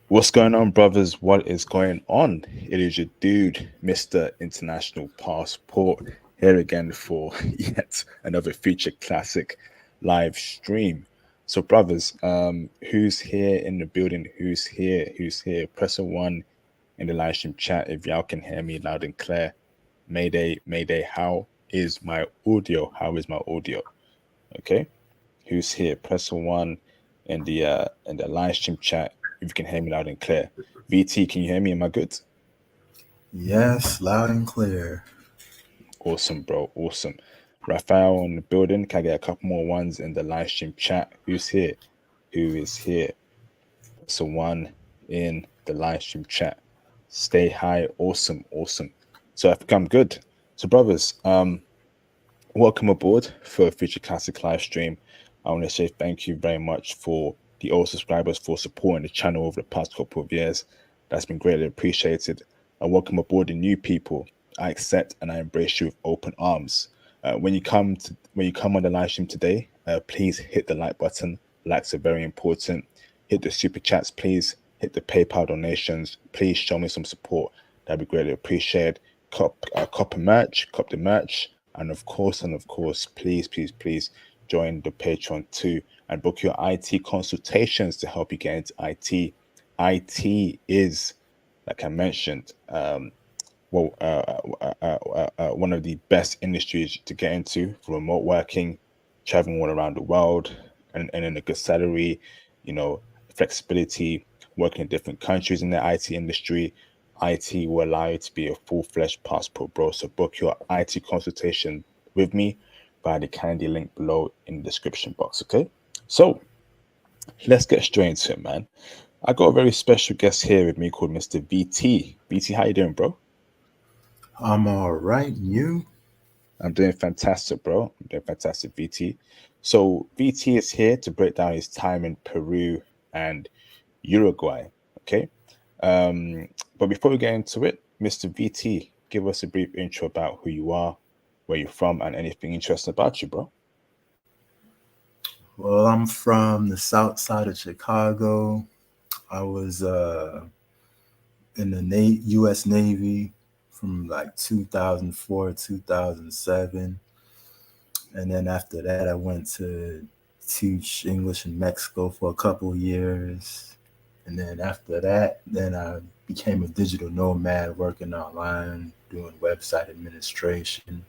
What's going on, brothers? What is going on? It is your dude, Mr. International Passport, here again for yet another feature classic live stream. So, brothers, who's here in the building? Who's here? Who's here? Press a one in the live stream chat if y'all can hear me loud and clear. Mayday, Mayday, how is my audio? How is my audio? Okay. Who's here? Press a one in the live stream chat if you can hear me loud and clear. VT, can you hear me? Am I good? Yes, loud and clear. Awesome, bro. Awesome. Raphael in the building. Can I get a couple more ones in the live stream chat? Who's here? Who is here? So one in the live stream chat. Stay high. Awesome, awesome. So I think I'm good. So brothers, welcome aboard for a Future Classic live stream. I want to say thank you very much for the old subscribers for supporting the channel over the past couple of years. That's been greatly appreciated. And welcome aboard the new people. I accept and I embrace you with open arms. When you come on the live stream today, please hit the like button. Likes are very important. Hit the super chats, please. Hit the PayPal donations. Please show me some support. That'd be greatly appreciated. Cop a merch, cop the merch, and of course, please, please, please join the Patreon too and book your IT consultations to help you get into IT. IT is, like I mentioned, well, one of the best industries to get into for remote working, traveling all around the world, and in a good salary, you know, flexibility, working in different countries in the IT industry. IT will allow you to be a full-fledged passport bro. So book your IT consultation with me via the Calendly link below in the description box. Okay. So let's get straight into it, man. I got a very special guest here with me called Mr. VT. VT, how you doing, bro? I'm all right. You? I'm doing fantastic, bro. I'm doing fantastic, VT. So VT is here to break down his time in Peru and Uruguay. Okay. Um, but before we get into it, Mr. VT, give us a brief intro about who you are, where you're from, and anything interesting about you, bro. Well, I'm from the south side of Chicago. I was in the U.S. Navy from like 2004 2007, and then after that, I went to teach English in Mexico for a couple years, and then after that, then I became a digital nomad, working online, doing website administration.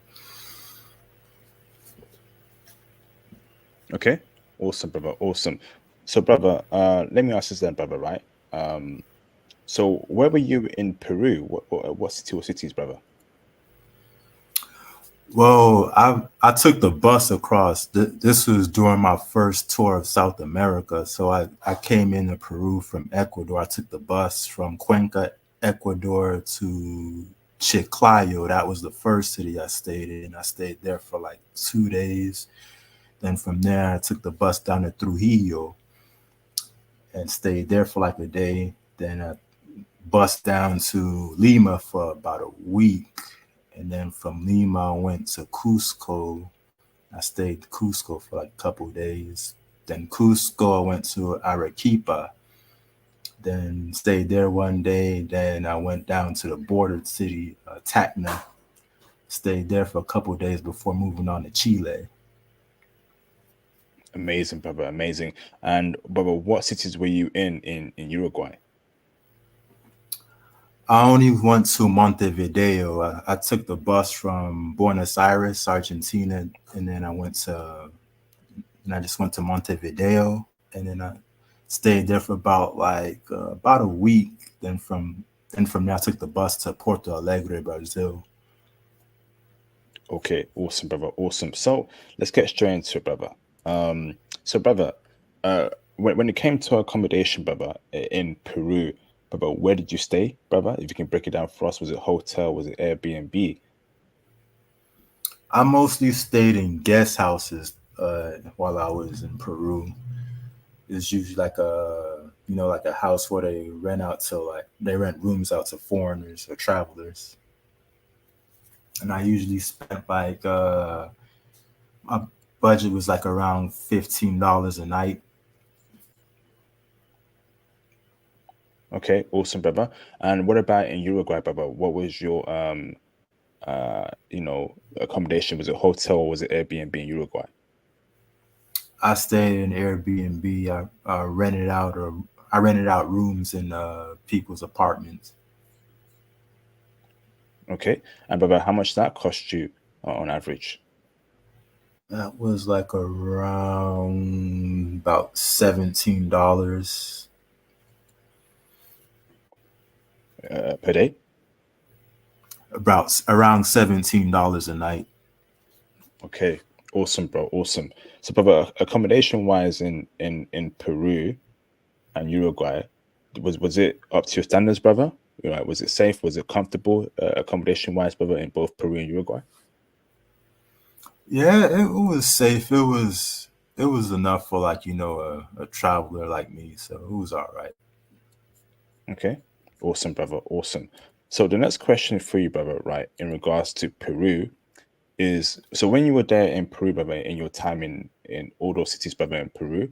Okay. Awesome, brother. Awesome. So, brother, let me ask this then, brother, right? Um, so where were you in Peru? What city or cities, brother? Well, I took the bus across. This was during my first tour of South America. So I came into Peru from Ecuador. I took the bus from Cuenca, Ecuador to Chiclayo. That was the first city I stayed in. I stayed there for like 2 days. Then from there, I took the bus down to Trujillo and stayed there for like a day. Then I bus down to Lima for about a week. And then from Lima, I went to Cusco. I stayed in Cusco for like a couple of days. Then Cusco, I went to Arequipa. Then stayed there one day. Then I went down to the border city, Tacna. Stayed there for a couple of days before moving on to Chile. Amazing, brother. Amazing. And brother, what cities were you in Uruguay? I only went to Montevideo. I took the bus from Buenos Aires, Argentina, and then I just went to Montevideo, and then I stayed there for about a week. Then from there, I took the bus to Porto Alegre, Brazil. Okay, awesome, brother. Awesome. So let's get straight into it, brother. So brother, when it came to accommodation, brother, in Peru, brother, where did you stay, brother? If you can break it down for us, was it hotel? Was it Airbnb? I mostly stayed in guest houses while I was in Peru. It's usually like a house where they rent rooms out to foreigners or travelers. And I usually spent my budget was like around $15 a night. Okay, awesome, brother. And what about in Uruguay, brother? What was your accommodation? Was it hotel or was it Airbnb in Uruguay? I stayed in Airbnb. I rented out rooms in people's apartments. Okay, and brother, how much that cost you on average That was like around about $17, per day? about around $17 a night. Okay, awesome, bro, awesome. So, brother, accommodation wise in Peru and Uruguay, was it up to your standards, brother? You know, was it safe? Was it comfortable, accommodation wise, brother, in both Peru and Uruguay? Yeah, it was safe. It was enough for like a traveler like me, so it was all right. Okay, awesome, brother, awesome. So the next question for you, brother, right, in regards to Peru is, so when you were there in Peru, brother, in your time in all those cities, brother, in Peru,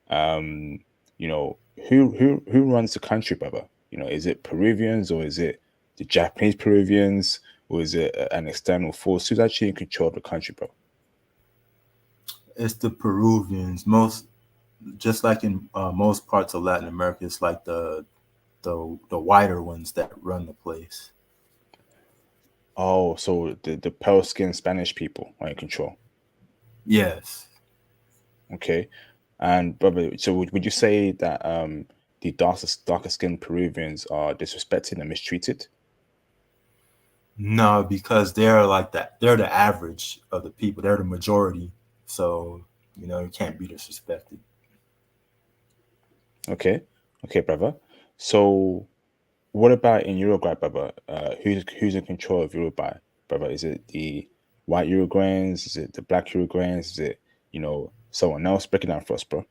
um, you know, who runs the country, brother? You know, is it Peruvians or is it the Japanese Peruvians or is it an external force? Who's actually in control of the country, bro? It's the Peruvians, most just like in most parts of Latin America. It's like the whiter ones that run the place. Oh, so the pale skinned Spanish people are in control. Yes. Okay. And brother, so would you say that the darker skinned Peruvians are disrespected and mistreated? No, because they're like that. They're the average of the people. They're the majority. So, you can't be disrespected. Okay. Okay, brother. So what about in Uruguay, brother? Who's in control of Uruguay, brother? Is it the white Uruguayans? Is it the black Uruguayans? Is it, someone else? Break it down for us, bro.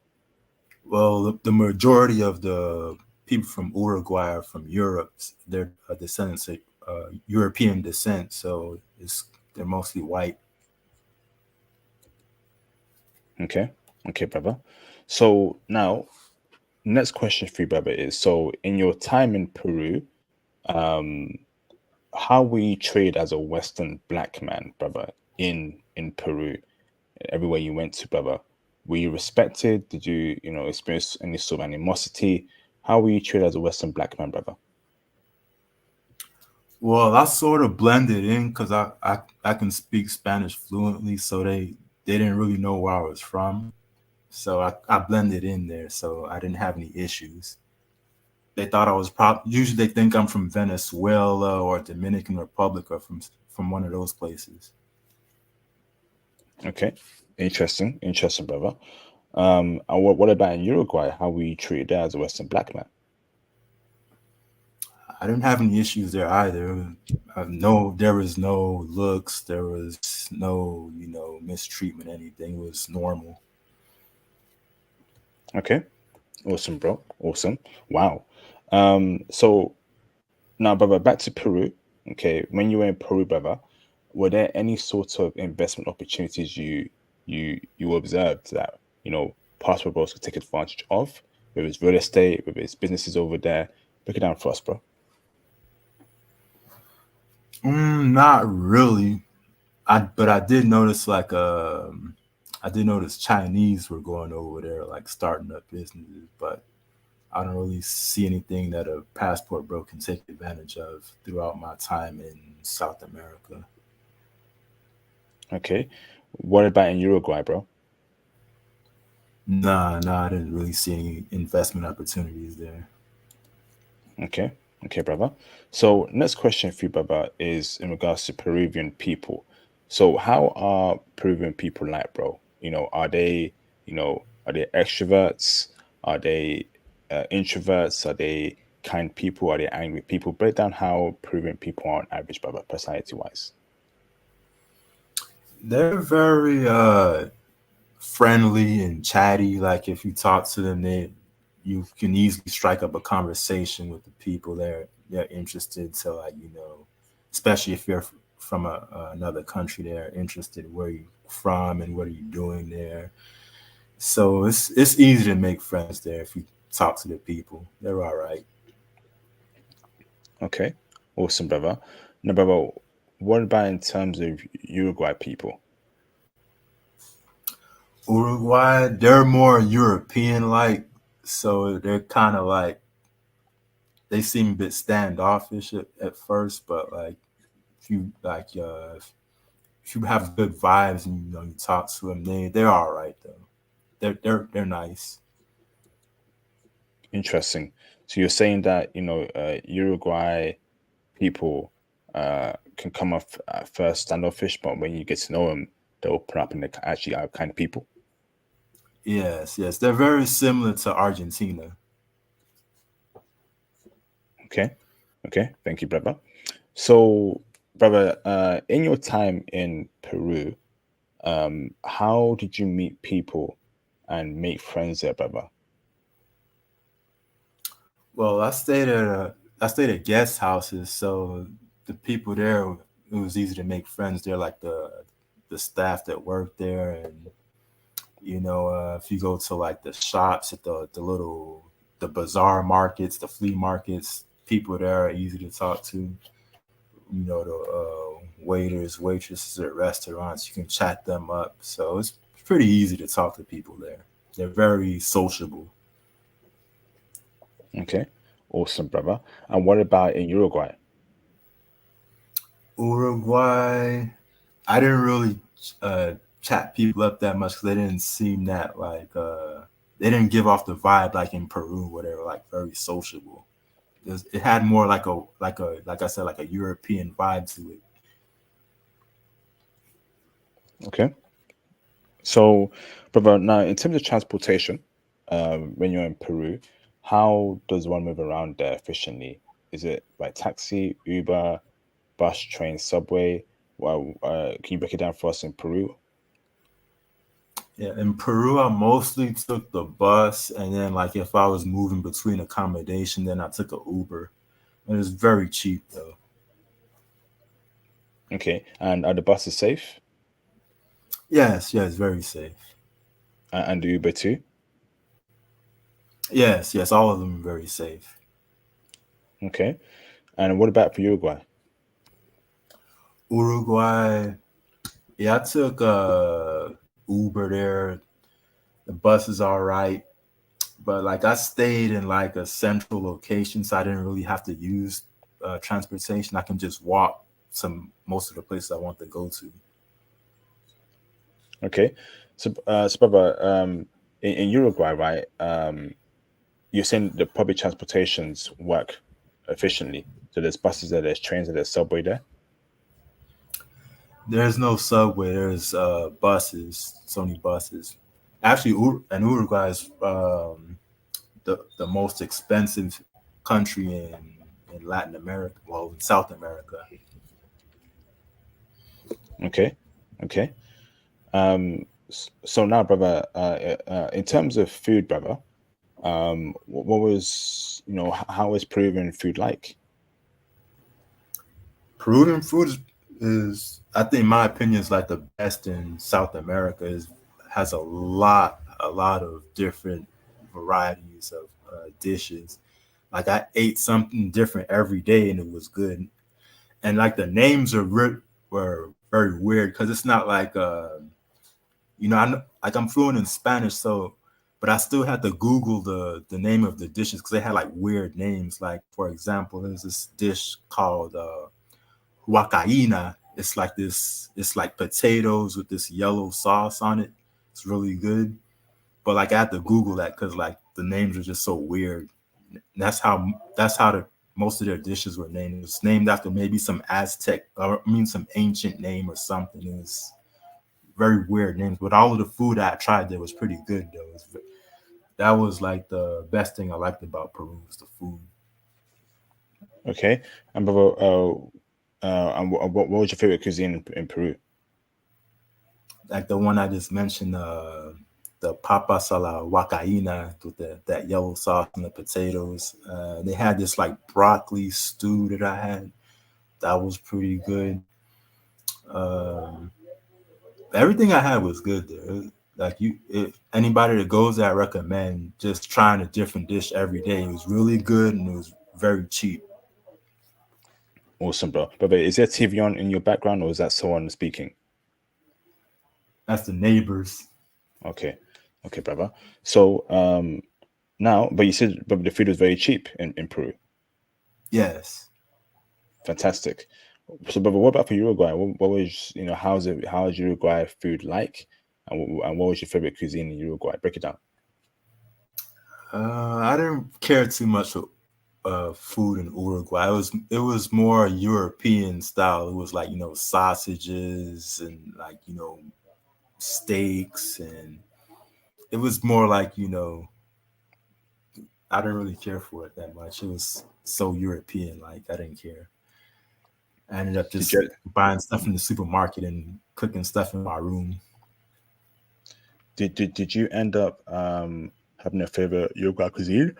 Well, the majority of the people from Uruguay are from Europe. They're descendants of European descent. So they're mostly white. Okay. Okay, brother. So now next question for you, brother, is, so in your time in Peru, um, how were you treated as a Western black man, brother, in Peru, everywhere you went to, brother? Were you respected? Did you, experience any sort of animosity? How were you treated as a Western black man, brother? Well, I sort of blended in because I can speak Spanish fluently, so they didn't really know where I was from. So I blended in there, so I didn't have any issues. They thought I was usually they think I'm from Venezuela or Dominican Republic or from one of those places. Okay, interesting, brother. And what about in Uruguay? How were you treated there as a Western black man? I didn't have any issues there either. No, there was no looks, there was no mistreatment, anything. It was normal. Okay, awesome, bro, awesome. Wow. So now, brother, back to Peru. Okay, when you were in Peru, brother, were there any sort of investment opportunities you observed that passport bros could take advantage of? Whether it's real estate, whether it's businesses over there, break it down for us, bro. Not really. But I did notice Chinese were going over there, like starting up businesses. But I don't really see anything that a passport bro can take advantage of throughout my time in South America. Okay, what about in Uruguay, bro? Nah, I didn't really see any investment opportunities there. Okay, okay, brother. So next question for you, brother, is in regards to Peruvian people. So how are Peruvian people like, bro? Are they extroverts? Are they introverts? Are they kind people? Are they angry people? Break down how Peruvian people are on average, brother, personality wise. They're very friendly and chatty. Like if you talk to them, you can easily strike up a conversation with the people. They're interested to especially if you're from another country. They're interested where you from and what are you doing there. So it's easy to make friends there if you talk to the people. They're all right. Okay, awesome, brother. Now, brother, what about in terms of Uruguay people? Uruguay, they're more European like, so they're kind of like they seem a bit standoffish at first, but like if you if you have good vibes and you talk to them, they're all right though. They're nice. Interesting. So you're saying that Uruguay people can come off at first standoffish, but when you get to know them, they open up and they actually are kind of people. Yes, yes, they're very similar to Argentina. Okay, okay, thank you, brother. So, brother, in your time in Peru, how did you meet people and make friends there, brother? Well, I stayed at guest houses, so the people there it was easy to make friends. They're like the staff that work there, and if you go to like the shops at the bazaar markets, the flea markets, people there are easy to talk to. The waiters, waitresses at restaurants, you can chat them up. So it's pretty easy to talk to people there. They're very sociable. Okay, awesome, brother. And what about in Uruguay? Uruguay, I didn't really chat people up that much because they didn't seem that they didn't give off the vibe like in Peru where they were like very sociable. It had more like I said like a European vibe to it. Okay. So, brother, now in terms of transportation, when you're in Peru, how does one move around there efficiently? Is it by taxi, Uber, bus, train, subway? Well, can you break it down for us in Peru? Yeah, in Peru, I mostly took the bus, and then like if I was moving between accommodation, then I took a Uber. It was very cheap though. Okay, and are the buses safe? Yes, yes, very safe. And the Uber too? Yes, yes, all of them are very safe. Okay, and what about for Uruguay? Uruguay, yeah, I took Uber there. The bus is all right, but like I stayed in like a central location, so I didn't really have to use transportation. I can just walk to most of the places I want to go to. Okay, so brother, in Uruguay, right? You're saying the public transportations work efficiently. So there's buses there, there's trains there, there's subway there. There's no subway. There's buses. It's only buses. Actually, and Uruguay is the most expensive country in Latin America. Well, in South America. Okay, okay. So now, brother, in terms of food, brother, what was how was Peruvian food like? Peruvian food is, I think, my opinion, is like the best in South America. Is has a lot of different varieties of dishes. Like I ate something different every day, and it was good. And like the names were very weird because it's not like like I'm fluent in Spanish, so but I still had to Google the name of the dishes because they had like weird names. Like for example, there's this dish called huacaina. It's like potatoes with this yellow sauce on it. It's really good. But like I had to Google that because like the names are just so weird. And that's how the most of their dishes were named. It was named after maybe some Aztec, or I mean some ancient name or something. It was very weird names. But all of the food I tried there was pretty good though. That was like the best thing I liked about Peru was the food. Okay, and brother, and what was your favorite cuisine in Peru? Like the one I just mentioned, the papas a la huacaina with that yellow sauce and the potatoes. They had this like broccoli stew that I had. That was pretty good. Um, Everything I had was good there. Like if anybody that goes there, I recommend just trying a different dish every day. It was really good and it was very cheap. Awesome, bro. But is there TV on in your background, or is that someone speaking? That's the neighbors. Okay, okay, brother. So now, but you said but the food was very cheap in Peru. Yes. Fantastic. So, but what about for Uruguay? What was how's it? How is Uruguay food like? And what was your favorite cuisine in Uruguay? Break it down. I didn't care too much for food in Uruguay. It was more European style. It was like sausages and like steaks, and it was more like I didn't really care for it that much. It was so European, like I didn't care. I ended up Did just you buying stuff in the supermarket and cooking stuff in my room. did you end up having a favorite Uruguay cuisine?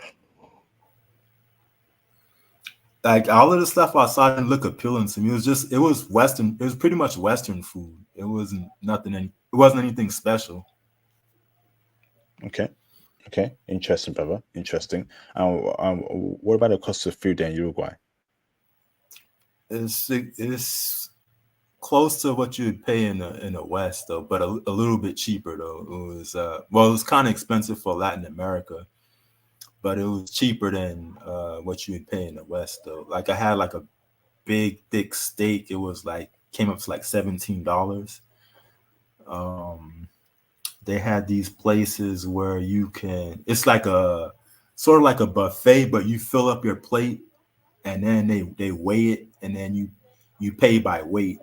Like all of the stuff outside didn't look appealing to me. It was Western. It was pretty much Western food. It wasn't nothing. It wasn't anything special. Okay, okay, interesting, brother. Interesting. What about the cost of food in Uruguay? It's close to what you would pay in the West though, but a little bit cheaper though. It was kind of expensive for Latin America, but it was cheaper than what you would pay in the West though. Like I had like a big thick steak. It was like came up to like $17. Um, they had these places where you can. It's like a sort of like a buffet, but you fill up your plate and then they weigh it and then you pay by weight.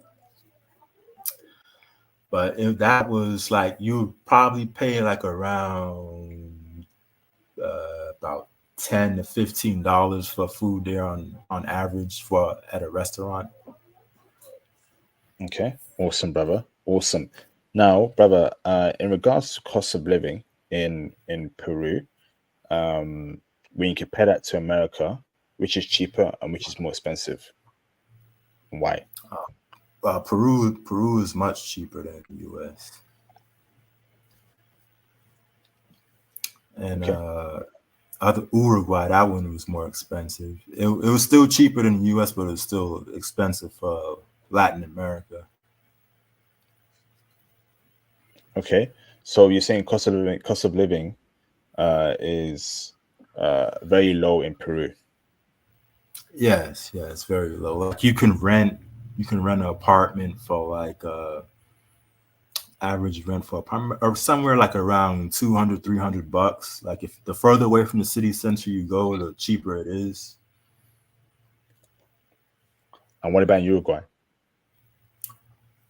But if that was like you would probably pay like around about $10 to $15 for food there on average for at a restaurant. Okay, awesome, brother. Awesome. Now, brother, in regards to cost of living in Peru, um, when you compare that to America, which is cheaper and which is more expensive? Why? Peru is much cheaper than the U.S. and Okay, other Uruguay, that one was more expensive. It was still cheaper than the U.S., but it was still expensive for Latin America. okay. So you're saying cost of living is very low in Peru. Yes, yeah, it's very low. Like you can rent an apartment for like average rent for apartment or somewhere like around 200, $300. Like if the further away from the city center you go, the cheaper it is. And what about Uruguay?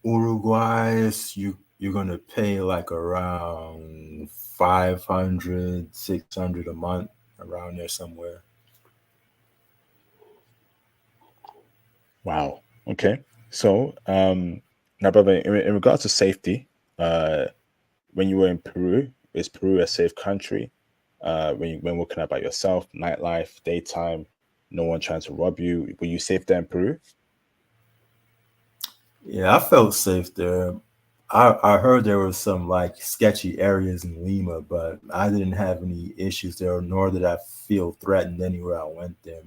Uruguay, you're gonna pay like around 500, 600 a month, around there somewhere. Wow. Okay. So now, brother, in regards to safety, uh, when you were in Peru, is Peru a safe country? When walking about yourself, nightlife, daytime, no one trying to rob you. Were you safe there in Peru? Yeah, I felt safe there. I heard there was some like sketchy areas in Lima, but I didn't have any issues there, nor did I feel threatened anywhere I went there.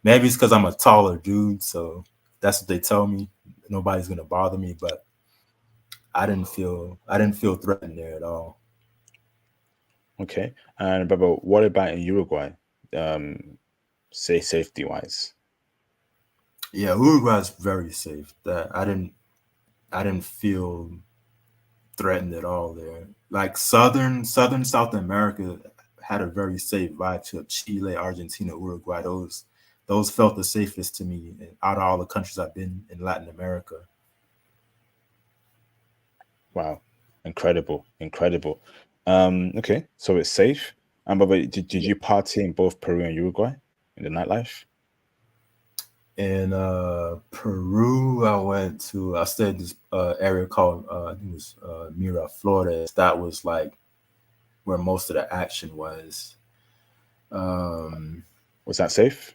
Maybe it's because I'm a taller dude, so that's what they tell me. Nobody's gonna bother me, but I didn't feel threatened there at all. Okay. And brother, what about in Uruguay? Um, say safety wise. Yeah, Uruguay's very safe. That I didn't feel threatened at all there. Like southern South America had a very safe vibe to it. Chile, Argentina, Uruguay. Those felt the safest to me out of all the countries I've been in Latin America. Wow. Incredible. Incredible. Okay, so it's safe. And brother, did Yeah. you party in both Peru and Uruguay in the nightlife? In Peru, I stayed in this area called I think it was Miraflores. That was like where most of the action was. Um, Was that safe?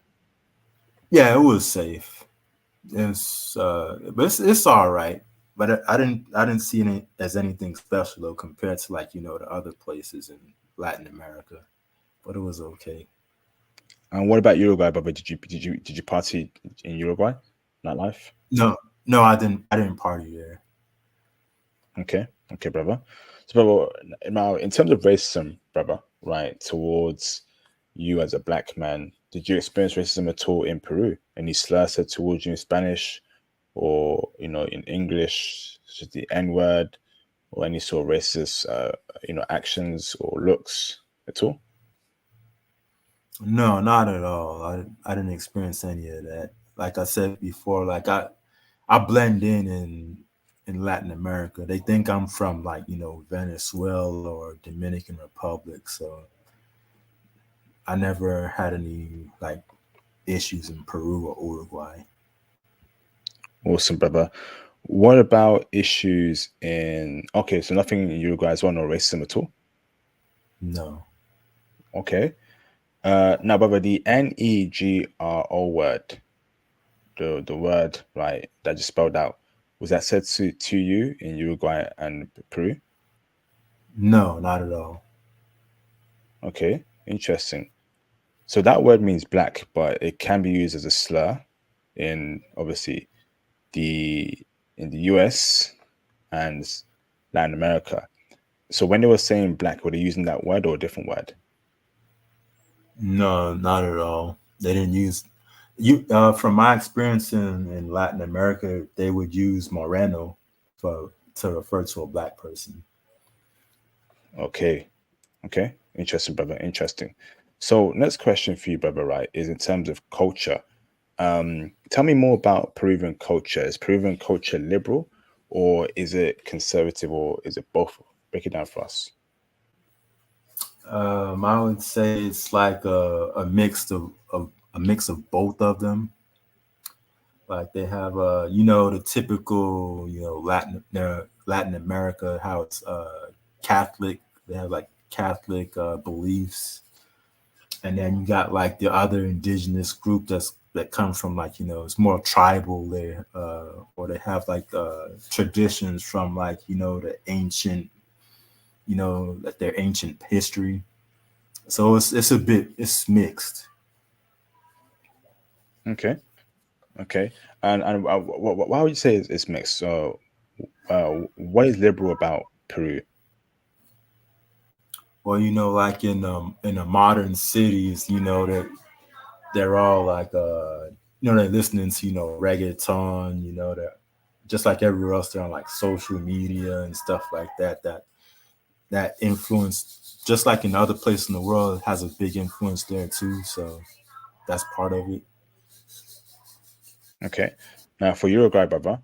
yeah, it was safe. But it's all right. But I didn't see it as anything special though compared to like the other places in Latin America. But it was okay. And what about Uruguay, brother? Did you party in Uruguay? nightlife? No, no, I didn't party there. Okay, okay, brother. So, brother, now in terms of racism, brother, right, towards you as a black man, did you experience racism at all in Peru? Any slurs said towards you in Spanish, or in English, such as the N word, or any sort of racist, actions or looks at all? No, not at all. I didn't experience any of that. Like I said before, like I blend in Latin America. They think I'm from like, Venezuela or Dominican Republic. So I never had any like issues in Peru or Uruguay. Awesome, brother. What about issues in? Okay, so nothing in Uruguay as well, no racism at all. No. Okay. Now, brother, the negro word, the word right that you spelled out, was that said to you in Uruguay and Peru? No, not at all. Okay, interesting. So that word means black, but it can be used as a slur in obviously the in the US and Latin America. So when they were saying black, were they using that word or a different word? No, not at all. They didn't use you from my experience in Latin America, they would use moreno for to refer to a black person. Okay, okay, interesting, brother. Interesting. So next question for you, brother, right, is in terms of culture. Tell me more about Peruvian culture. Is Peruvian culture liberal, or is it conservative, or is it both? Break it down for us. I would say it's like a mix of a mix of both of them. Like they have the typical Latin America how it's Catholic. They have like Catholic beliefs, and then you got like the other indigenous group that comes from like it's more tribal there, or they have like traditions from like the ancient like their ancient history. So it's mixed. Okay, okay. And why would you say it's mixed? So, what is liberal about Peru? Well, like in the modern cities, that they're all like they're listening to reggaeton, that just like everywhere else they're on like social media and stuff like that influence, just like in other places in the world, has a big influence there too. So that's part of it. Okay. Now, for Uruguay, brother,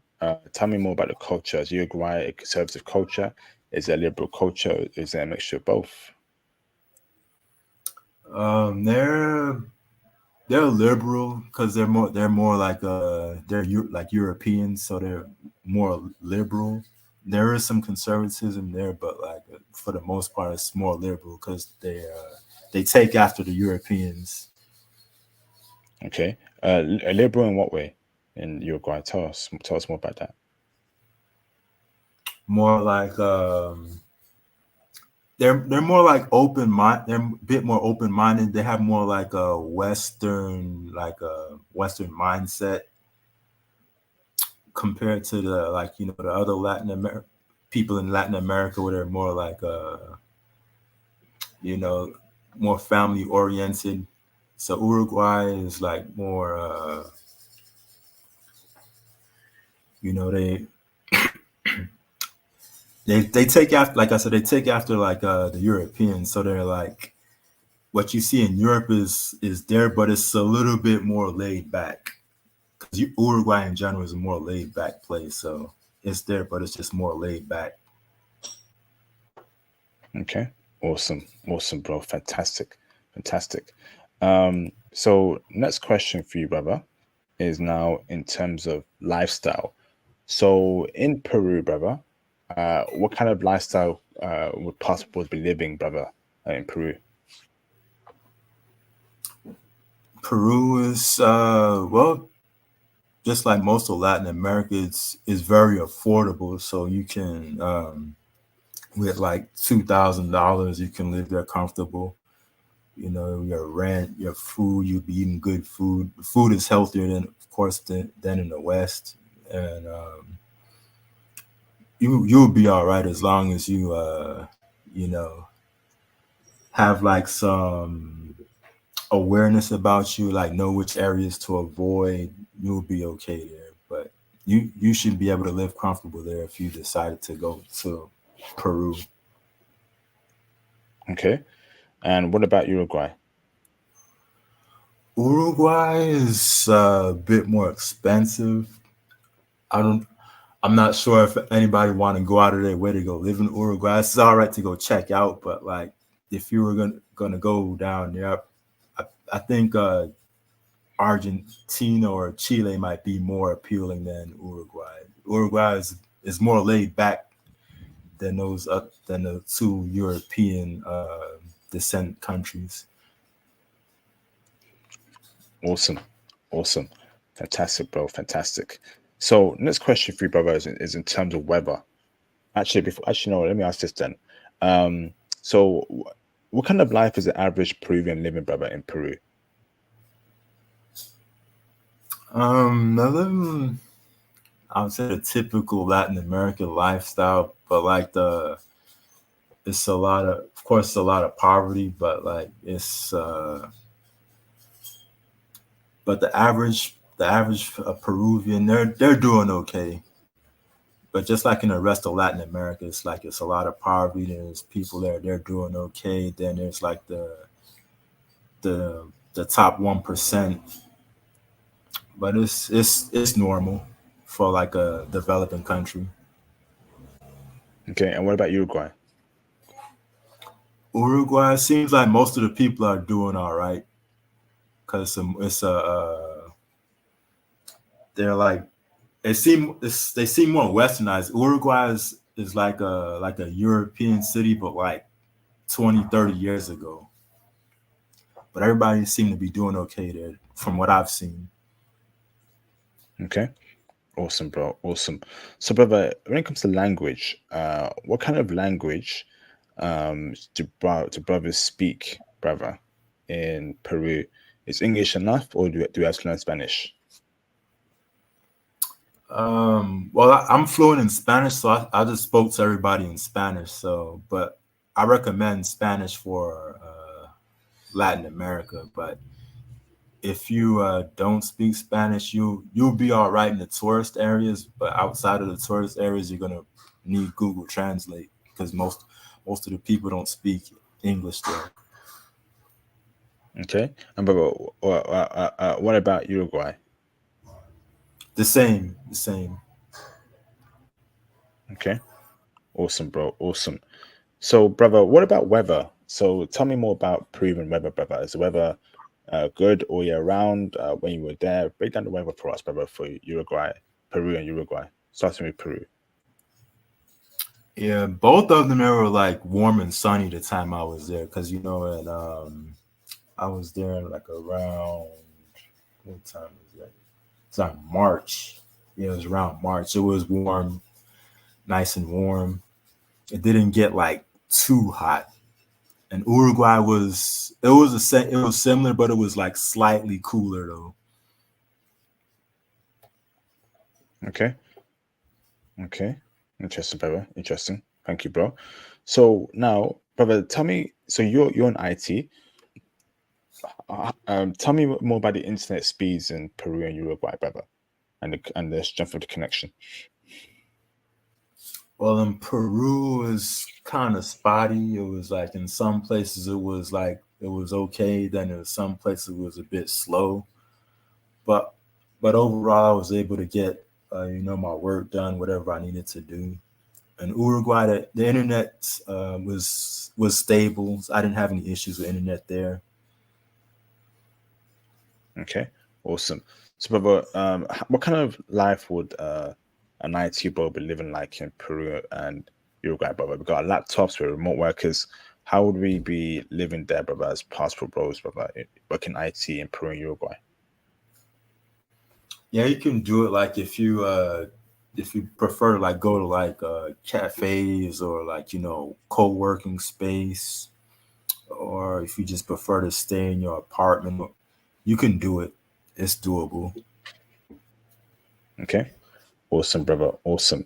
tell me more about the culture. Is Uruguay a conservative culture? Is it a liberal culture? Is it a mixture of both? They're liberal because they're more like like Europeans, so they're more liberal. There is some conservatism there, but like for the most part, it's more liberal because they take after the Europeans. Okay. A liberal in what way in Uruguay? Tell us more about that. More like they're more like open mind. They're a bit more open minded. They have more like a Western mindset compared to the like the other Latin America people in Latin America where they're more like you know more family oriented. So Uruguay is like more you know they take after, like I said, they take after like the Europeans. So they're like what you see in Europe is there, but it's a little bit more laid back because Uruguay in general is a more laid back place. So it's there, but it's just more laid back. Okay. Awesome. Awesome, bro. Fantastic. Fantastic. So next question for you, brother, is now in terms of lifestyle. So in Peru, brother, what kind of lifestyle would passports be living, brother, in Peru? Peru is well, just like most of Latin America, it's very affordable. So you can with like $2,000, you can live there comfortable. Your rent, your food, you'll be eating good food. The food is healthier than, of course, than in the West, and you'll be all right as long as you you know have like some awareness about you, like know which areas to avoid. You'll be okay there, but you should be able to live comfortable there if you decided to go to Peru. Okay. And what about Uruguay? Uruguay is a bit more expensive. I don't. I'm not sure if anybody want to go out of their way to go live in Uruguay. It's all right to go check out, but like if you were gonna go down there, I think Argentina or Chile might be more appealing than Uruguay. Uruguay is more laid back than than the two European descent countries. Awesome. Awesome. Fantastic, bro. Fantastic. So next question for you, brother, is in terms of weather. Actually, no, let me ask this then. So what kind of life is the average Peruvian living, brother, in Peru? Another, I would say the typical Latin American lifestyle, but like it's of course, a lot of poverty, but like but the average Peruvian, they're doing okay. But just like in the rest of Latin America, it's a lot of poverty. There's people there, they're doing okay. Then there's like the top 1%, but it's normal for like a developing country. Okay. And what about Uruguay? Uruguay seems like most of the people are doing all right because it's a they're like they seem more westernized. Uruguay is like a European city, but like 20, 30 years ago. But everybody seemed to be doing okay there from what I've seen. Okay. Awesome, bro. Awesome. So, brother, when it comes to language, what kind of language do brothers speak, brother, in Peru? Is English enough, or do you have to learn Spanish? Well, I'm fluent in Spanish, so I just spoke to everybody in Spanish. So, but I recommend Spanish for Latin America. But if you don't speak Spanish, you'll be all right in the tourist areas. But outside of the tourist areas, you're gonna need Google Translate because most of the people don't speak English there. Okay. And brother, what about Uruguay? The same. Okay. Awesome, bro. Awesome. So, brother, what about weather? So, tell me more about Peruvian weather, brother. Is the weather good all year round? When you were there, break down the weather for us, brother, for Uruguay, Peru, and Uruguay. Starting with Peru. Yeah, both of them were like warm and sunny the time I was there because I was there like around what time was that? It's like March. Yeah, it was around March. It was warm, nice and warm. It didn't get like too hot. And Uruguay it was similar, but it was like slightly cooler though. Okay. Okay. Interesting, brother. Interesting. Thank you, bro. So now, brother, tell me. So you're in IT. Tell me more about the internet speeds in Peru and Uruguay, brother, and the strength of the connection. Well, in Peru it was kind of spotty. It was like in some places it was okay. Then in some places it was a bit slow. But overall I was able to get my work done, whatever I needed to do. In Uruguay, the internet was stable. So I didn't have any issues with internet there. Okay. Awesome. So, brother, what kind of life would an IT bro be living like in Peru and Uruguay, brother? We got our laptops, we're remote workers. How would we be living there, brother, as passport bros, brother, working IT in Peru and Uruguay? Yeah, you can do it like if you prefer to like go to like cafes or like co-working space, or if you just prefer to stay in your apartment, you can do it. It's doable. Okay. Awesome, brother. Awesome.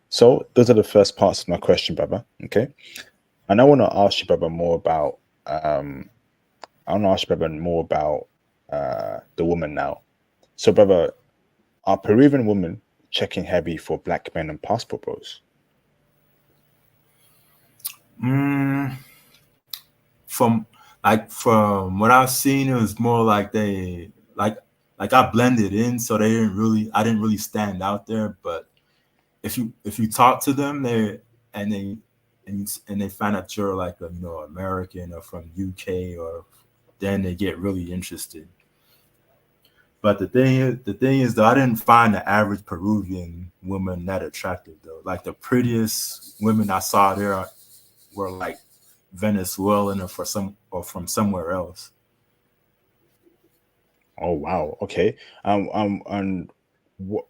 So those are the first parts of my question, brother. Okay. And I want to ask you, brother, more about um I want to ask you, brother, more about the woman now. So, brother, are Peruvian women checking heavy for black men and passport bros? Mm, from from what I've seen, it was more like they like I blended in, so they didn't really I didn't really stand out there. But if you talk to them, and they and they find out you're like a American or from UK, or then they get really interested. But the thing is though, I didn't find the average Peruvian woman that attractive though. Like the prettiest women I saw there were like Venezuelan or from somewhere else. Oh, wow. Okay. And what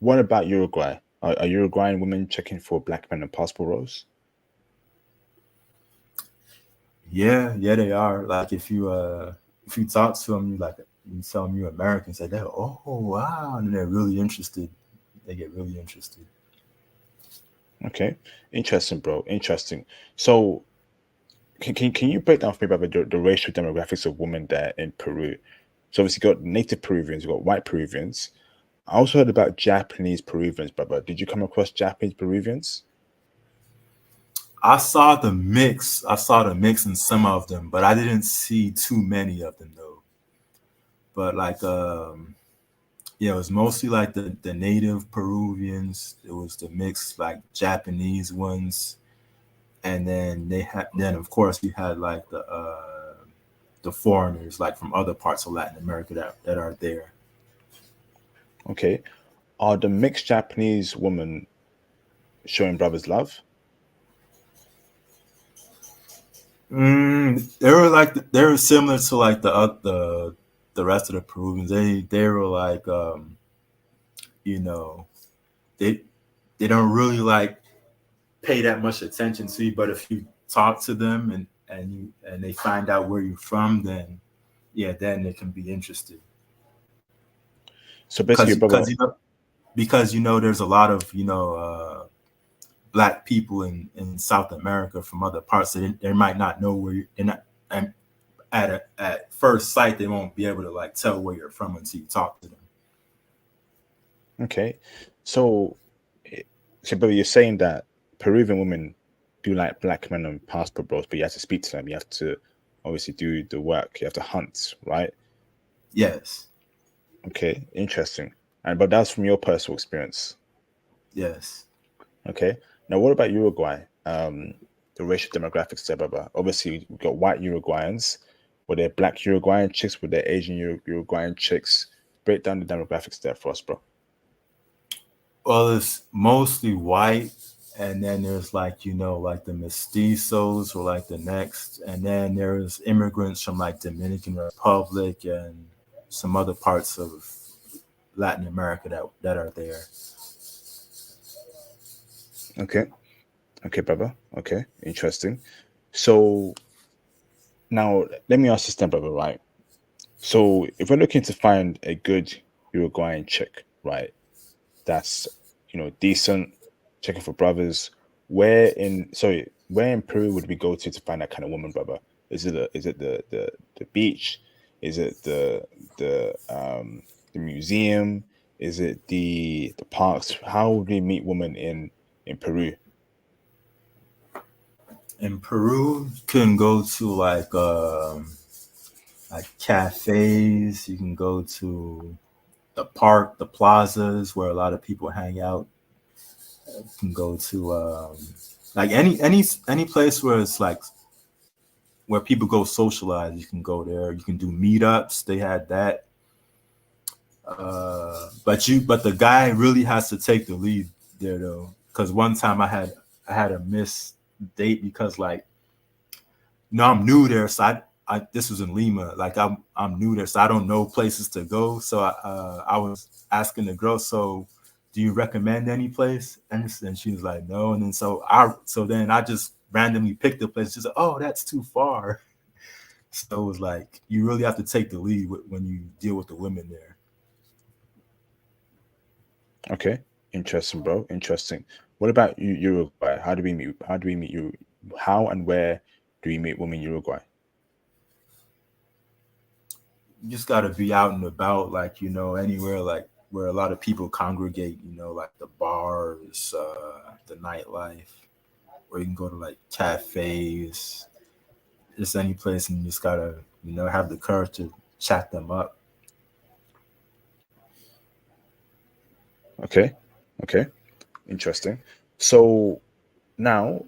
what about Uruguay? Are Uruguayan women checking for black men and passport bros? Yeah, yeah, they are. Like if you talk to them, you tell them you're American, say that, oh wow, and they're really interested. They get really interested. Okay. Interesting, bro. Interesting. So, can you break down for me about the racial demographics of women there in Peru? So obviously you got native Peruvians, you got white Peruvians. I also heard about Japanese Peruvians, brother. Did you come across Japanese Peruvians? I saw the mix. I saw the mix in some of them, but I didn't see too many of them though. But yeah, it was mostly like the native Peruvians. It was the mixed like Japanese ones, and then of course you had like the foreigners like from other parts of Latin America that are there. Okay. Are the mixed Japanese women showing brothers love? They were similar to like the rest of the Peruvians. They were like you know they they don't really like pay that much attention to you, but if you talk to them and they find out where you're from, then yeah, then they can be interested. So basically, brother. Because there's a lot of black people in South America from other parts, so they might not know where you're not, and at first sight they won't be able to like tell where you're from until you talk to them. Okay. So, eh, so brother, you're saying that Peruvian women do like black men and passport bros, but you have to speak to them. You have to obviously do the work. You have to hunt, right? Yes, Okay. Interesting. And but that's from your personal experience. yes. Okay. Now, what about Uruguay? The racial demographics there, brother. Obviously, we've got white Uruguayans. Were there black Uruguayan chicks? Were there Asian Uruguayan chicks? Break down the demographics there for us, bro. Well, it's mostly white, and then there's like like the mestizos or like the next, and then there's immigrants from like Dominican Republic and some other parts of Latin America that are there. Okay. Okay, brother. Okay. Interesting. So now let me ask this then, brother, right? So if we're looking to find a good Uruguayan chick, right, that's decent, checking for brothers, where in Peru would we go to find that kind of woman, brother? Is it the beach? Is it the museum? Is it the parks? How would we meet women in Peru? In Peru, you can go to like cafes. You can go to the park, the plazas where a lot of people hang out. You can go to like any place where it's like where people go socialize. You can go there. You can do meetups. They had that. But the guy really has to take the lead there though. Because one time I had a miss date because like I'm new there, so I this was in Lima. Like I'm new there, so I don't know places to go. So I was asking the girl, so do you recommend any place? And she was like, no. And then so then I just randomly picked the place. She's like, oh, that's too far. So it was like you really have to take the lead when you deal with the women there. Okay, interesting, bro. Interesting. What about you, Uruguay? How do we meet? How do we meet you? How and where do we meet women in Uruguay? You just got to be out and about, like anywhere like where a lot of people congregate. Like the bars, the nightlife, or you can go to like cafes, just any place, and you just gotta have the courage to chat them up. Okay, okay, interesting. So now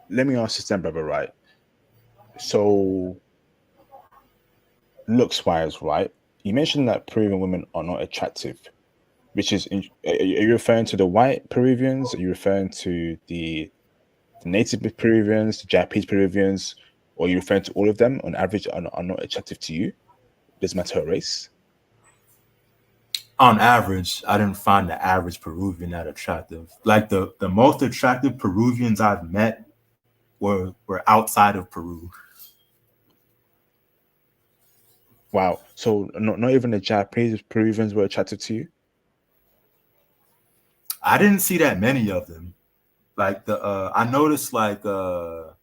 let me ask this then, brother. Right. So looks wise, right? You mentioned that Peruvian women are not attractive, which is, are you referring to the white Peruvians? Are you referring to the native Peruvians, the Japanese Peruvians, or are you referring to all of them on average are not attractive to you? Doesn't matter her race. On average, I didn't find the average Peruvian that attractive. Like the most attractive Peruvians I've met were outside of Peru. Wow. So not even the Japanese Peruvians were attractive to you? I didn't see that many of them. Like I noticed like the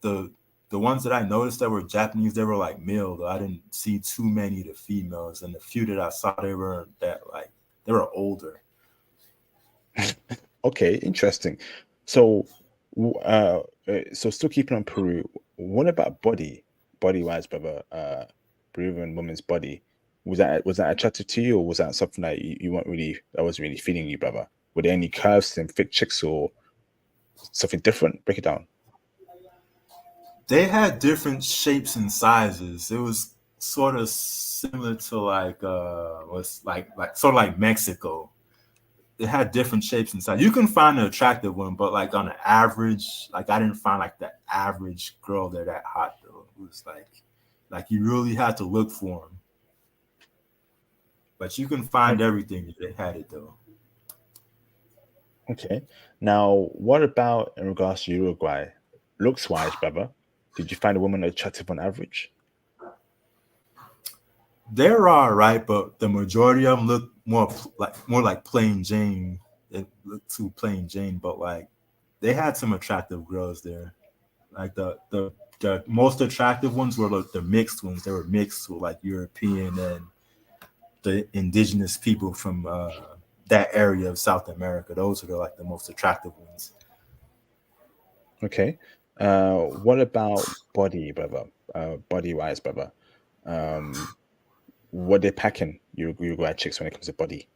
the ones that I noticed that were Japanese, they were like male. Though I didn't see too many of the females, and the few that I saw, they were that like they were older. Okay, interesting. So, so still keeping on Peru, what about body wise, brother? Peruvian woman's body, was that attractive to you, or was that something that you weren't really that wasn't really feeling you, brother? Were there any curves and thick chicks or something different? Break it down. They had different shapes and sizes. It was sort of similar to like was like sort of like Mexico. It had different shapes and sizes. You can find an attractive one, but like on an average, like I didn't find like the average girl there that hot though. It was like you really had to look for them. But you can find everything if they had it though. Okay. Now, what about in regards to Uruguay? Looks wise, brother, did you find a woman attractive on average? They're all right, but the majority of them look more like plain Jane. They look too plain Jane, but like they had some attractive girls there. Like the most attractive ones were like the mixed ones. They were mixed with like European and the indigenous people from that area of South America. Those are like the most attractive ones. Okay. What about body, brother? Body wise, brother. Um, what they packing Uruguay chicks when it comes to body?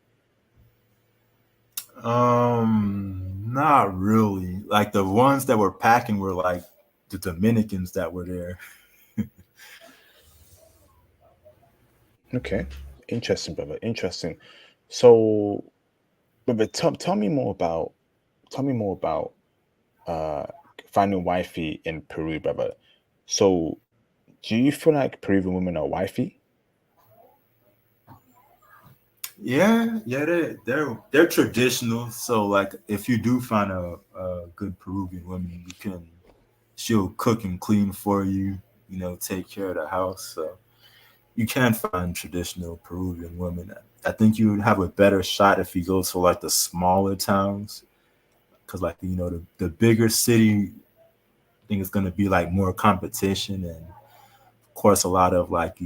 Not really. Like the ones that were packing were like the Dominicans that were there. Okay. Interesting, brother. Interesting. So, brother, tell me more about uh finding wifey in Peru, brother. So, do you feel like Peruvian women are wifey? Yeah, they're traditional. So like, if you do find a good Peruvian woman, she'll cook and clean for you. Take care of the house. So you can find traditional Peruvian women. I think you would have a better shot if you go to like the smaller towns, because like the bigger city, I think it's gonna be like more competition, and of course a lot of like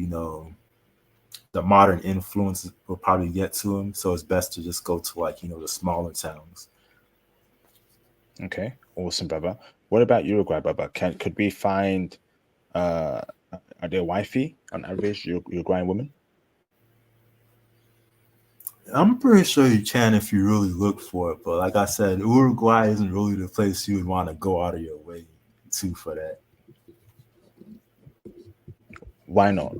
the modern influences will probably get to them. So it's best to just go to like the smaller towns. Okay. Awesome, brother. What about Uruguay, brother? Could we find uh are they wifey on average, Uruguayan women? I'm pretty sure you can if you really look for it. But like I said, Uruguay isn't really the place you would want to go out of your way to for that. Why not?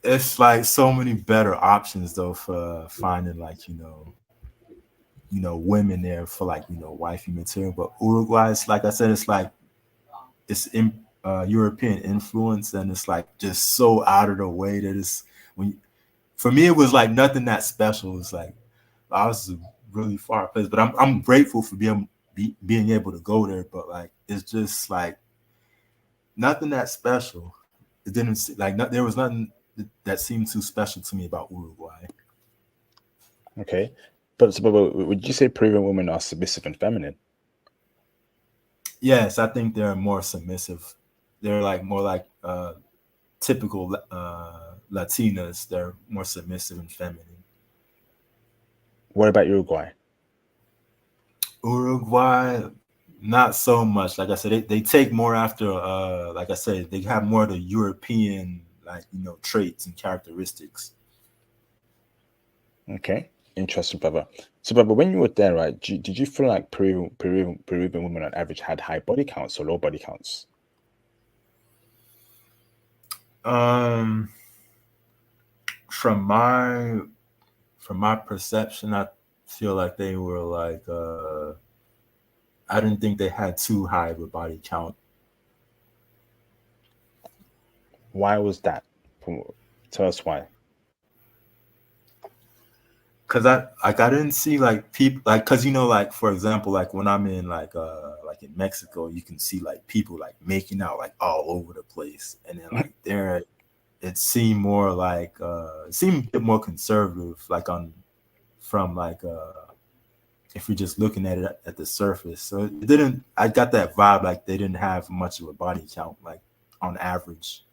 It's like so many better options though for finding like women there for like wifey material. But Uruguay, is like I said, it's like it's in European influence, and it's like just so out of the way that it's when for me it was like nothing that special. It's like I was a really far place, but I'm grateful for being able to go there. But like it's just like nothing that special. It didn't like there was nothing that seemed too special to me about Uruguay. Okay. But would you say Peruvian women are submissive and feminine? Yes, I think they're more submissive. They're like more like typical Latinas. They're more submissive and feminine. What about Uruguay? Uruguay, not so much. Like I said, they take more after. Like I said, they have more of the European, like traits and characteristics. Okay. Interesting, brother. So, brother, when you were there, right, did you feel like Peruvian women on average had high body counts or low body counts? Um, from my perception, I feel like they were like I didn't think they had too high of a body count. Why was that? Tell us why. Cause I didn't see like people like cause like for example like when I'm in like in Mexico you can see like people like making out like all over the place and then like there it seemed more like it seemed a bit more conservative like on from like if you're just looking at it at the surface. So it didn't. I got that vibe like they didn't have much of a body count like on average.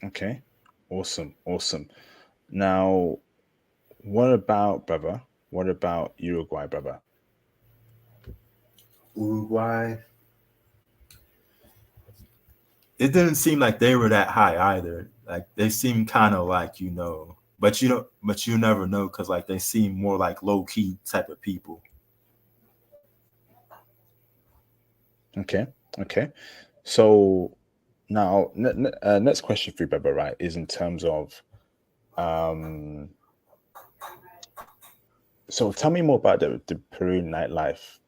Okay. Awesome. Awesome. Now, what about, brother? What about Uruguay, brother? Uruguay, it didn't seem like they were that high either. Like they seemed kind of like but you don't, but you never know because like they seem more like low key type of people. Okay. Okay. So now, next question for you, brother, right, is in terms of, um, so tell me more about the Peru nightlife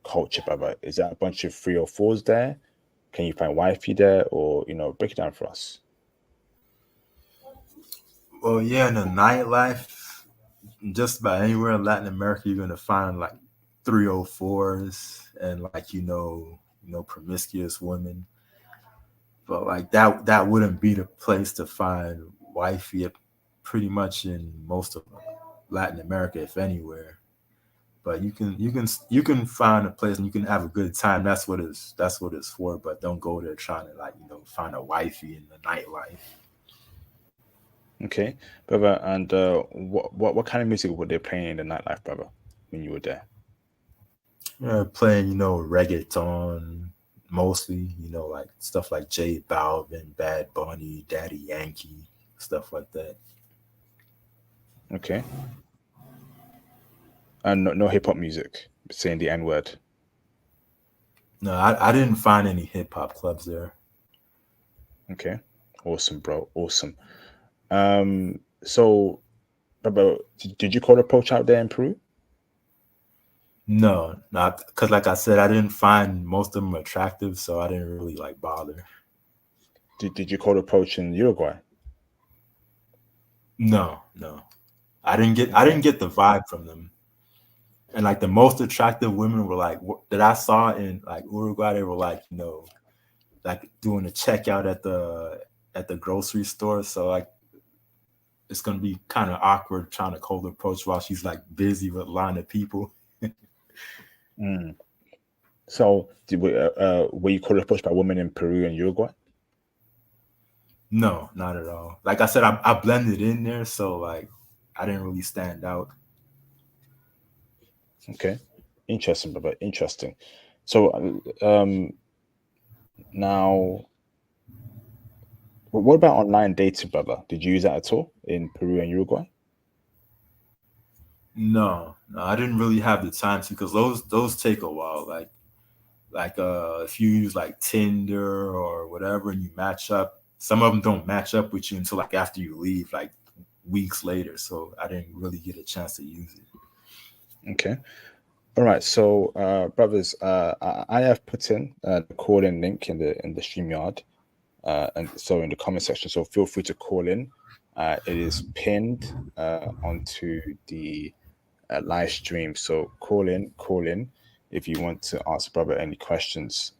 culture, brother. Is that a bunch of three or fours there? Can you find wifey there, or break it down for us? Well, yeah, in the nightlife, just about anywhere in Latin America, you're gonna find like 304s and like promiscuous women. But like that wouldn't be the place to find wifey pretty much in most of Latin America, if anywhere. But you can find a place and you can have a good time. That's what it's for. But don't go there trying to like find a wifey in the nightlife. Okay, brother. And what kind of music were they playing in the nightlife, brother, when you were there? Playing reggaeton mostly. Like stuff like J Balvin, Bad Bunny, Daddy Yankee, stuff like that. Okay, and no hip hop music saying the N word. No, I didn't find any hip hop clubs there. Okay, awesome, bro. Awesome. So, brother, did you call the approach out there in Peru? No, not because, like I said, I didn't find most of them attractive, so I didn't really like bother. Did you call the approach in Uruguay? No, no, I didn't Okay. get the vibe from them. And like the most attractive women were like that I saw in like Uruguay. They were like doing a checkout at the grocery store. So like it's gonna be kind of awkward trying to cold approach while she's like busy with a line of people. Mm. So, were you called approach by women in Peru and Uruguay? No, not at all. Like I said, I blended in there, so like I didn't really stand out. Okay, interesting, brother. Interesting. So, now, what about online dating, brother? Did you use that at all in Peru and Uruguay? No, no, I didn't really have the time to because those take a while. Like if you use like Tinder or whatever and you match up, some of them don't match up with you until like after you leave, like weeks later. So I didn't really get a chance to use it. Okay. All right. So, brothers, I have put in the call-in link in the StreamYard, and so in the comment section. So feel free to call in. It is pinned onto the live stream. So call in if you want to ask brother any questions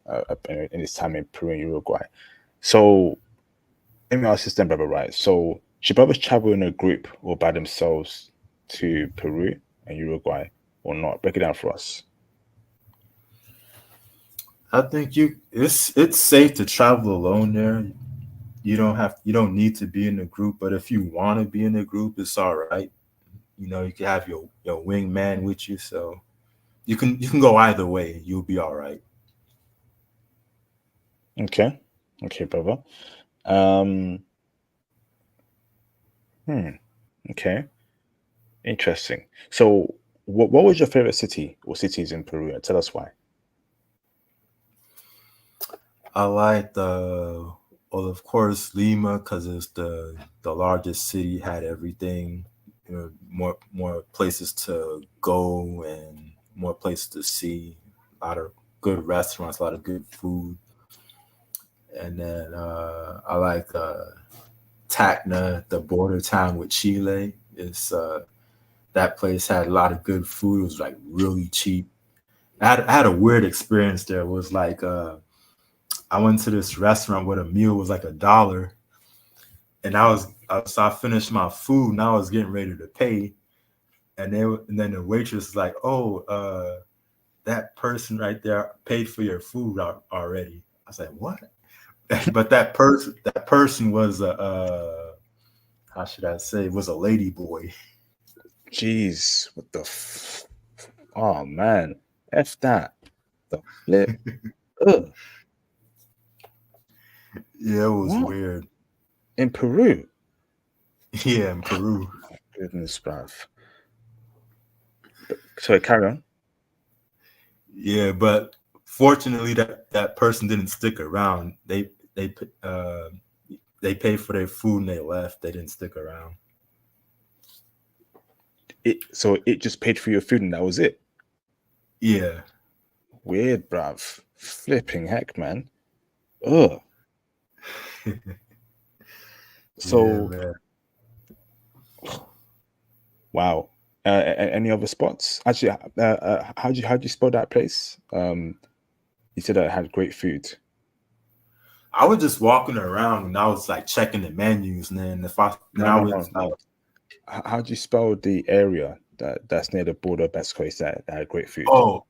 in this time in Peru and Uruguay. So let me ask this then, brother. Right. So should brothers travel in a group or by themselves to Peru and Uruguay or not? Break it down for us. I think it's safe to travel alone there. You don't need to be in a group, but if you want to be in a group, it's all right. You know, you can have your wingman with you, so you can go either way. You'll be all right. Okay. Okay, brother. Um, hmm. Okay. Interesting. So, what was your favorite city or cities in Peru? And tell us why. I like well, of course, Lima because it's the largest city, had everything, you know, more places to go and more places to see. A lot of good restaurants, a lot of good food, and then I like Tacna, the border town with Chile. It's that place had a lot of good food. It was like really cheap. I had a weird experience there. It was like I went to this restaurant where the meal was like $1, and so I finished my food and I was getting ready to pay, and then the waitress was like, "Oh, that person right there paid for your food already." I was like, "What?" But that person was a how should I say, was a lady boy. Jeez, what the oh man. F that. The flip. Ugh. Yeah, it was What? weird. In Peru? Yeah, in Peru. Goodness, bruv. Sorry, carry on. Yeah, but fortunately, that person didn't stick around. They uh they paid for their food and they left. They didn't stick around. So it just paid for your food and that was it. Yeah, Weird, bruv. Flipping heck, man. Ugh. yeah, So man. wow. Any other spots? Actually, how do you spell that place? You said that it had great food. I was just walking around and I was like checking the menus, and then if I then No, I no, was no, like, no. How do you spell the area that's near the border of Mexico? Is that had great food? oh,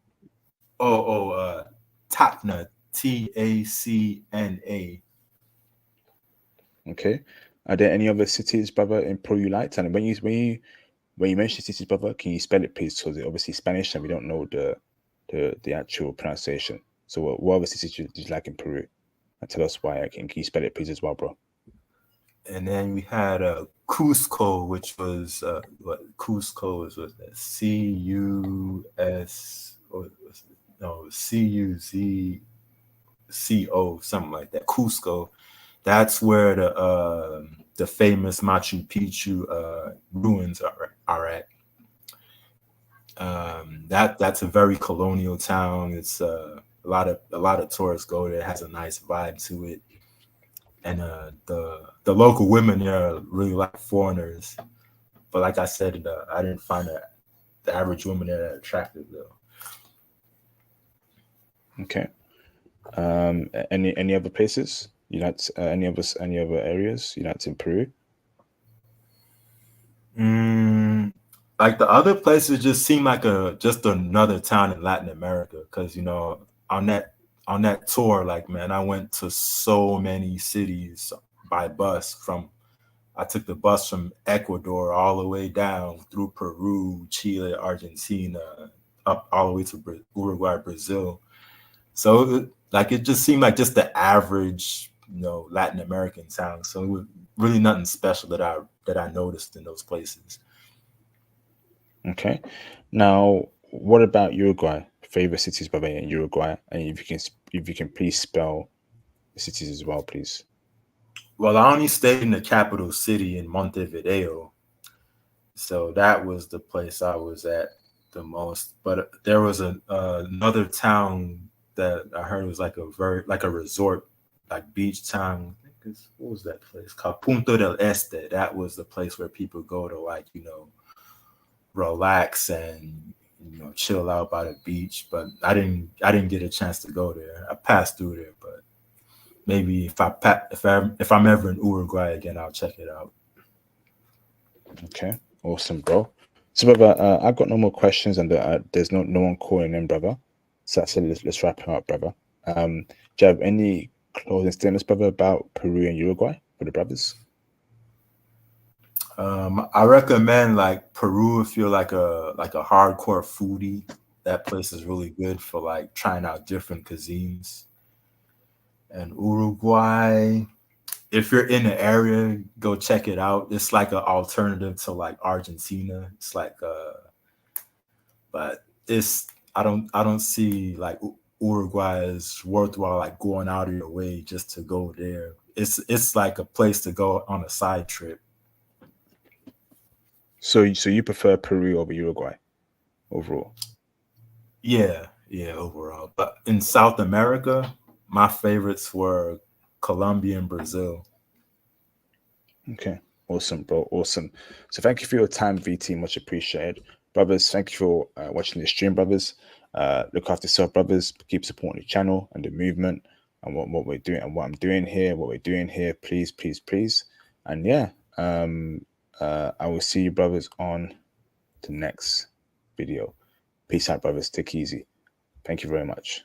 Tacna, Tacna. Okay. Are there any other cities, brother, in Peru you liked? And when you mention cities, brother, can you spell it, please? Because it's obviously Spanish and we don't know the actual pronunciation. So what other cities did you like in Peru? And tell us why. Can you spell it, please, as well, bro? And then we had Cusco, which was what Cusco is, was that Cus or no Cuzco, something like that. Cusco. That's where the famous Machu Picchu ruins are at. That's a very colonial town. It's a lot of tourists go there. It has a nice vibe to it, and the local women there are really like foreigners. But like I said, I didn't find the average woman there that attractive though. Okay. Any other places? You like any other areas you like in Peru? Mm, like the other places just seem like a just another town in Latin America because on that on that tour, like man, I went to so many cities by bus. From I took the bus from Ecuador all the way down through Peru, Chile, Argentina, up all the way to Uruguay, Brazil. So like it just seemed like just the average, Latin American town. So it was really nothing special that I noticed in those places. Okay. Now, what about Uruguay? Favorite cities, brother, in Uruguay, and if you can please spell the cities as well, please. Well, I only stayed in the capital city in Montevideo, so that was the place I was at the most. But there was another town that I heard was like a resort, like beach town. I think what was that place called? Punto del Este. That was the place where people go to like relax and chill out by the beach. But I didn't get a chance to go there. I passed through there, but maybe if I'm ever in Uruguay again, I'll check it out. Okay. Awesome, bro. So, brother, I've got no more questions, and there's no one calling in, brother. So I said, let's wrap it up, brother. Do you have any closing statements, brother, about Peru and Uruguay for the brothers? I recommend like Peru if you're like a hardcore foodie. That place is really good for like trying out different cuisines. And Uruguay, if you're in the area, go check it out. It's like an alternative to like Argentina. It's like but it's I don't see like Uruguay is worthwhile like going out of your way just to go there. It's like a place to go on a side trip. So you prefer Peru over Uruguay overall? Yeah, overall. But in South America, my favorites were Colombia and Brazil. Okay, awesome, bro, awesome. So thank you for your time, VT, much appreciated, brothers. Thank you for watching the stream, brothers. Look after yourself, brothers. Keep supporting the channel and the movement and what we're doing and what I'm doing here, what we're doing here. Please, please, please. And yeah, I will see you, brothers, on the next video. Peace out, brothers. Take it easy. Thank you very much.